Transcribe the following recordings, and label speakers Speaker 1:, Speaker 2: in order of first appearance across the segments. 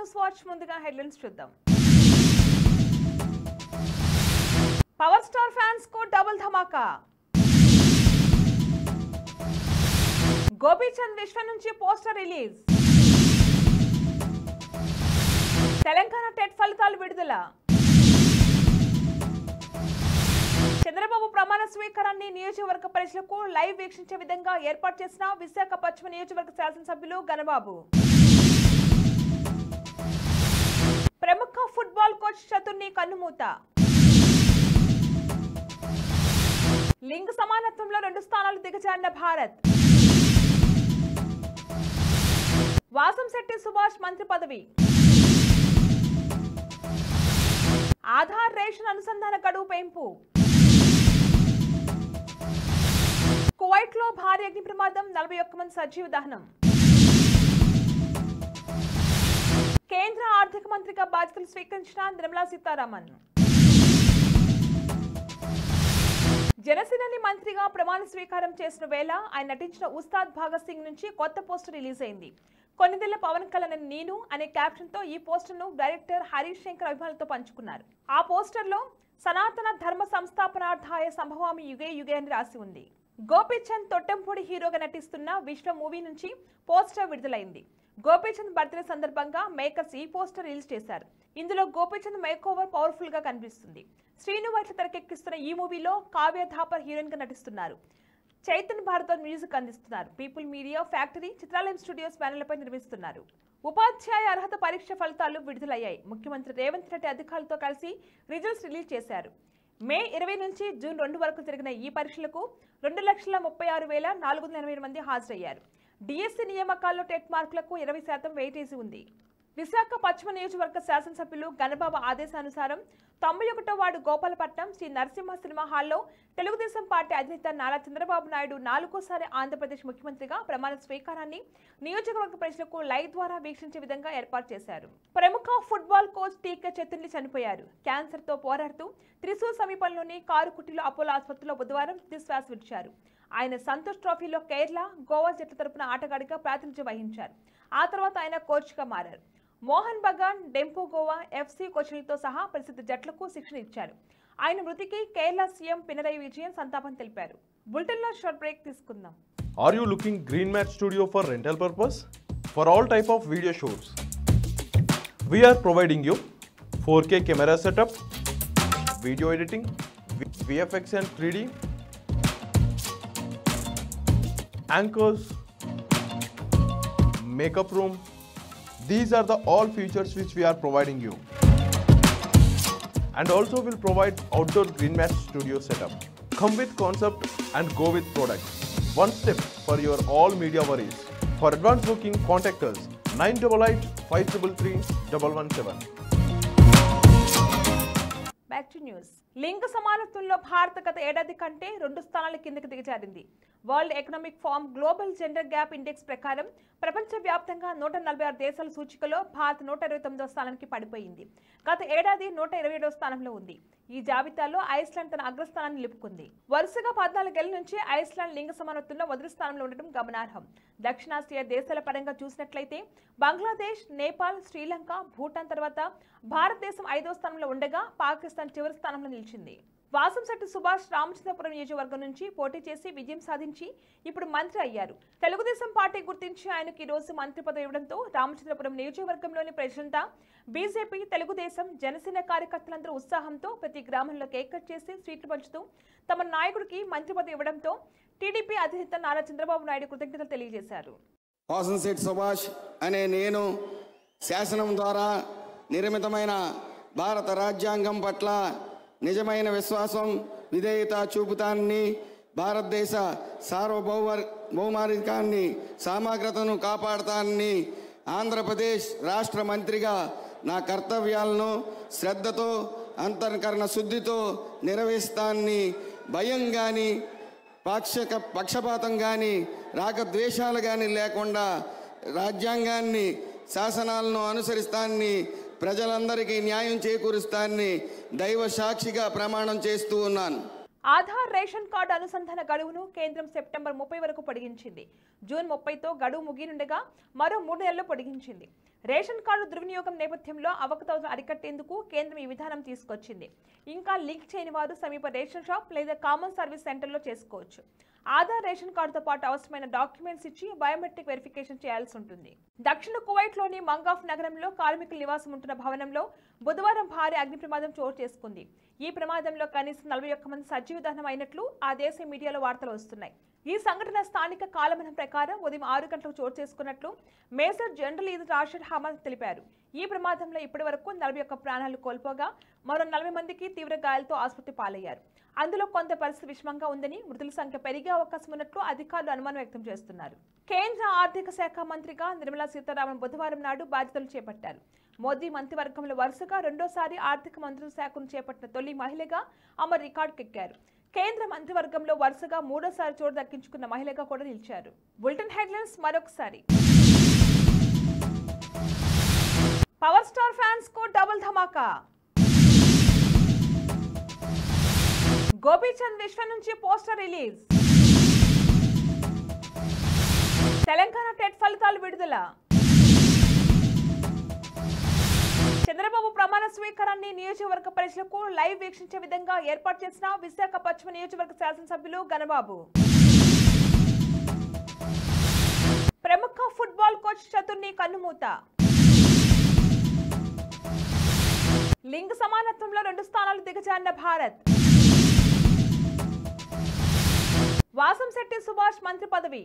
Speaker 1: News watch ముందుగా headlines చూద్దాం. Power star fans కు డబుల్ ధమాకా. గోపీచంద్ విశ్వ నుంచి పోస్టర్ రిలీజ్. తెలంగాణ టెట్ ఫలితాలు విడుదల. చంద్రబాబు ప్రమాణ స్వీకారాన్ని నియోజకవర్గ ప్రజలకు లైవ్ వీక్షించే విధంగా ఏర్పాటు చేసిన విశాఖ పశ్చిమ నియోజకవర్గ శాసనసభ్యులు గణబాబు. ప్రముఖ ఫుట్బాల్ కోచ్ చతుర్ని కన్నుమూత. లింగ సమానత్వంలో 2 స్థానాలు దిగజారిన భారత్. వాసంశెట్టి సుభాష్ మంత్రి పదవి. ఆధార్ రేషన్ అనుసంధాన గడువు పెంపు. కువైట్ లో భారీ అగ్ని ప్రమాదం, 41 మంది సజీవ దహనం. కేంద్ర ఆర్థిక మంత్రిగా బాధ్యతలు స్వీకరించిన నిర్మలా సీతారామన్. జనసేనాని మంత్రిగా ప్రమాణ స్వీకారం చేసిన వేళ ఆయన నటించిన ఉస్తాద్ భగత్ సింగ్ నుంచి కొత్త పోస్టర్ రిలీజ్ అయింది. కొన్నిదేళ్ల పవన్ కళ్యాణ్ నేను అనే క్యాప్షన్ తో ఈ పోస్టర్ ను డైరెక్టర్ హరీష్ శంకర్ అభిమానులతో పంచుకున్నారు. ఆ పోస్టర్ లో సనాతన ధర్మ సంస్థాపనార్థాయ సంభవామి యుగే యుగే అని రాసి ఉంది. గోపీచంద్ తొట్టెంపొడి హీరోగా నటిస్తున్న విశ్వ మూవీ నుంచి పోస్టర్ విడుదలైంది. గోపీచంద్ బర్త్డే సందర్భంగా మేకర్స్ ఈ పోస్టర్ రిలీజ్ చేశారు. ఇందులో గోపీచంద్ మేక్ ఓవర్ పవర్ఫుల్ గా కనిపిస్తుంది. శ్రీను వైట్ల తెరకెక్కిస్తున్న ఈ మూవీలో కావ్య థాపర్ హీరోయిన్ గా నటిస్తున్నారు. చైతన్ భారద్వాజ్ మ్యూజిక్ అందిస్తున్నారు. పీపుల్ మీడియా ఫ్యాక్టరీ, చిత్రాలయం స్టూడియోస్ బ్యానర్లపై నిర్మిస్తున్నారు. ఉపాధ్యాయ అర్హత పరీక్ష ఫలితాలు విడుదలయ్యాయి. ముఖ్యమంత్రి రేవంత్ రెడ్డి అధికారులతో కలిసి రిజల్ట్స్ రిలీజ్ చేశారు. మే 20 నుంచి జూన్ 2 వరకు జరిగిన ఈ పరీక్షలకు 2,36,488 మంది హాజరయ్యారు. డిఎస్సి నియామకాల్లో టెట్ మార్కులకు 20% వెయిటేజీ ఉంది. విశాఖ పశ్చిమ నియోజకవర్గ శాసనసభ్యులు గణబాబు ఆదేశానుసారం 91వ వార్డు గోపాలపట్నం శ్రీ నరసింహ సినిమా హాల్లో తెలుగుదేశం పార్టీ అధినేత నారా చంద్రబాబు నాయుడు 4వ ఆంధ్రప్రదేశ్ ముఖ్యమంత్రిగా ప్రమాణ స్వీకారాన్ని నియోజకవర్గ ప్రజలకు లైవ్ ద్వారా వీక్షించే విధంగా ఏర్పాటు చేశారు. ప్రముఖ ఫుట్బాల్ కోచ్ టీకే చతుర్ని చనిపోయారు. క్యాన్సర్ తో పోరాడుతూ త్రిశూర్ సమీపంలోని కారుకుట్టిలో అపోలో ఆసుపత్రిలో బుధవారం తుదిశ్వాస విడిచారు. ఆయన సంతోష్ ట్రోఫీలో కేరళ, గోవా జట్ల తరపున ఆటగాడిగా ప్రాతినిధ్యం వహించారు. ఆ తర్వాత ఆయన కోచ్గా మారారు. మోహన్ బగాన్, డెంపో గోవా ఎఫ్సి కోచ్లతో సహా ప్రసిద్ధ జట్లకు శిక్షణ ఇచ్చారు. ఆయన మృతికి కేరళ సీఎం పినరయి విజయన్ సంతాపం తెలిపారు. బులెటిన్లో షార్ట్ బ్రేక్ తీసుకుందాం.
Speaker 2: Are you looking Green Mat Studio for rental purpose? For all type of video shoots, we are providing you 4K camera setup, video editing, VFX and 3D, anchors, makeup room. These are the all features which we are providing you. And also will provide outdoor Green Mat Studio setup. Come with concept and go with product. One step for your all media worries. For advance booking, contact us 988 533 117.
Speaker 1: Back to news. లింగ సమానత్వంలో భారత్ గత ఏడాది కంటే 2 స్థానాల కిందకి దిగజారింది. World Economic Forum Global Gender Gap Index ప్రకారం ప్రపంచవ్యాప్తంగా 146 దేశాల సూచికలో భారత్ 129వ స్థానానికి పడిపోయింది. గత ఏడాది 127వ స్థానంలో ఉంది. ఈ జాబితాలో ఐస్లాండ్ తన అగ్రస్థానాన్ని నిలుపుకుంది. వరుసగా 14 ఏళ్ల నుంచి ఐస్లాండ్ లింగ సమానత్వంలో మొదటి స్థానంలో ఉండటం గమనార్హం. దక్షిణాసియా దేశాల పరంగా చూసినట్లయితే బంగ్లాదేశ్, నేపాల్, శ్రీలంక, భూటాన్ తర్వాత భారతదేశం 5వ స్థానంలో ఉండగా పాకిస్తాన్ చివరి స్థానంలో నిలిచింది. వాసంశెట్టి సుభాష్ రామచంద్రపురం నియోజకవర్గం నుంచి పోటీ చేసి విజయం సాధించి ఇప్పుడు మంత్రి అయ్యారు. తెలుగుదేశం పార్టీ గుర్తించి ఆయనకు ఈ రోజు మంత్రి పదవి ఇవ్వడంతో రామచంద్రపురం నియోజకవర్గంలోని ప్రజలంతా బీజేపీ, తెలుగుదేశం, జనసేన కార్యకర్తలందరూ ఉత్సాహంతో ప్రతి గ్రామంలో కేక్ కట్ చేసి స్వీట్లు పంచుతూ తమ నాయకుడికి మంత్రి పదవి ఇవ్వడంతో టీడీపీ అధినేత నారా చంద్రబాబు నాయుడు కృతజ్ఞతలు తెలియజేశారు.
Speaker 3: వాసంశెట్టి సుభాష్ అనే నేను శాసనం ద్వారా నిర్మితమైన భారత రాజ్యాంగం పట్ల నిజమైన విశ్వాసం, విధేయత చూపుతానని, భారతదేశ సార్వభౌమాధికారాన్ని, సమగ్రతను కాపాడతానని, ఆంధ్రప్రదేశ్ రాష్ట్ర మంత్రిగా నా కర్తవ్యాలను శ్రద్ధతో, అంతఃకరణ శుద్ధితో నిర్వహిస్తానని, భయం కానీ పక్షపాతం కానీ రాగద్వేషాలు కానీ లేకుండా రాజ్యాంగాన్ని, శాసనాలను అనుసరిస్తానని, ప్రజలందరికీ న్యాయం చేకూరుస్తానని దైవ సాక్షిగా ప్రమాణం చేస్తూ ఉన్నాను.
Speaker 1: ఆధార్ రేషన్ కార్డు అనుసంధాన గడువును కేంద్రం సెప్టెంబర్ 30 వరకు పొడిగించింది. జూన్ 30తో గడువు ముగియనుండగా మరో 3 నెలలు పొడిగించింది. రేషన్ కార్డు దుర్వినియోగం నేపథ్యంలో అవకతవకలు అరికట్టేందుకు కేంద్రం ఈ విధానం తీసుకొచ్చింది. ఇంకా లింక్ చేయని వారు సమీప రేషన్ షాప్ లేదా కామన్ సర్వీస్ సెంటర్లో చేసుకోవచ్చు. ఆధార్ రేషన్ కార్డుతో పాటు అవసరమైన డాక్యుమెంట్స్ ఇచ్చి బయోమెట్రిక్ వెరిఫికేషన్ చేయాల్సి ఉంటుంది. దక్షిణ కువైట్లోని మంగాఫ్ నగరంలో కార్మికుల నివాసం ఉంటున్న భవనంలో బుధవారం భారీ అగ్ని ప్రమాదం చోటు చేసుకుంది. ఈ ప్రమాదంలో కనీసం 41 మంది సజీవ దహనం అయినట్లు ఆ దేశ మీడియాలో వార్తలు వస్తున్నాయి. ఈ సంఘటన స్థానిక కాలమానం ప్రకారం ఉదయం 6 గంటలకు చోటు చేసుకున్నట్లు major general Eid Rashid Hamad తెలిపారు. ఈ ప్రమాదంలో ఇప్పటి వరకు 41 ప్రాణాలు కోల్పోగా మరో 40 మందికి తీవ్ర గాయాలతో ఆసుపత్రి పాలయ్యారు. అందులో కొంత పరిస్థితి విషమంగా ఉందని, మృతుల సంఖ్య పెరిగే అవకాశం ఉన్నట్లు అధికారులు అనుమానం వ్యక్తం చేస్తున్నారు. కేంద్ర ఆర్థిక శాఖ మంత్రిగా నిర్మలా సీతారామన్ బుధవారం నాడు బాధ్యతలు చేపట్టారు. మోదీ మంత్రివర్గంలో వరుసగా రెండోసారి ఆర్థిక మంత్రిత్వ శాఖను చేపట్టిన తొలి మహిళగా ఆమె రికార్డుకెక్కారు. కేంద్ర మంత్రివర్గంలో వరుసగా 3వ చోటు దక్కించుకున్న మహిళగా కూడా నిలిచారు. బులెటిన్ హెడ్లైన్స్ మరొకసారి. పవర్ స్టార్ ఫ్యాన్స్ కు డబుల్ ధమాకా. గోపీచంద్ విశ్వ నుంచి పోస్టర్ రిలీజ్. తెలంగాణ టెట్ ఫలితాలు విడుదల. చంద్రబాబు ప్రమాణ స్వీకారాన్ని నియోజకవర్గ ప్రజలకు లైవ్ వీక్షించే విధంగా ఏర్పాటు చేసిన విశాఖ పశ్చిమ నియోజకవర్గ శాసనసభ్యులు గణబాబు. ప్రముఖ ఫుట్బాల్ కోచ్ చతుర్ని కన్నుమూత. లింగ సమానత్వంలో 2 స్థానాలు దిగజారిన భారత్. వాసంశెట్టి సుభాష్ మంత్రి పదవి.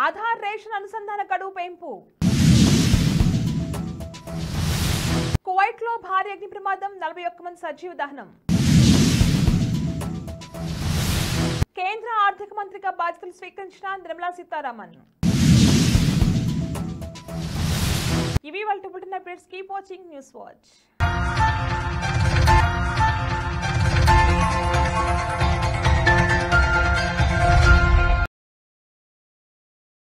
Speaker 1: ఆధార్ రేషన్ అనుసంధాన గడువు పెంపు. కువైట్లో భారీ అగ్ని ప్రమాదం, 41 మంది సజీవ దహనం. కేంద్ర ఆర్థిక మంత్రిగా బాధ్యతలు స్వీకరించిన నిర్మలా సీతారామన్. ఇవి వాళ్ళ bulletin updates. Keep watching news watch.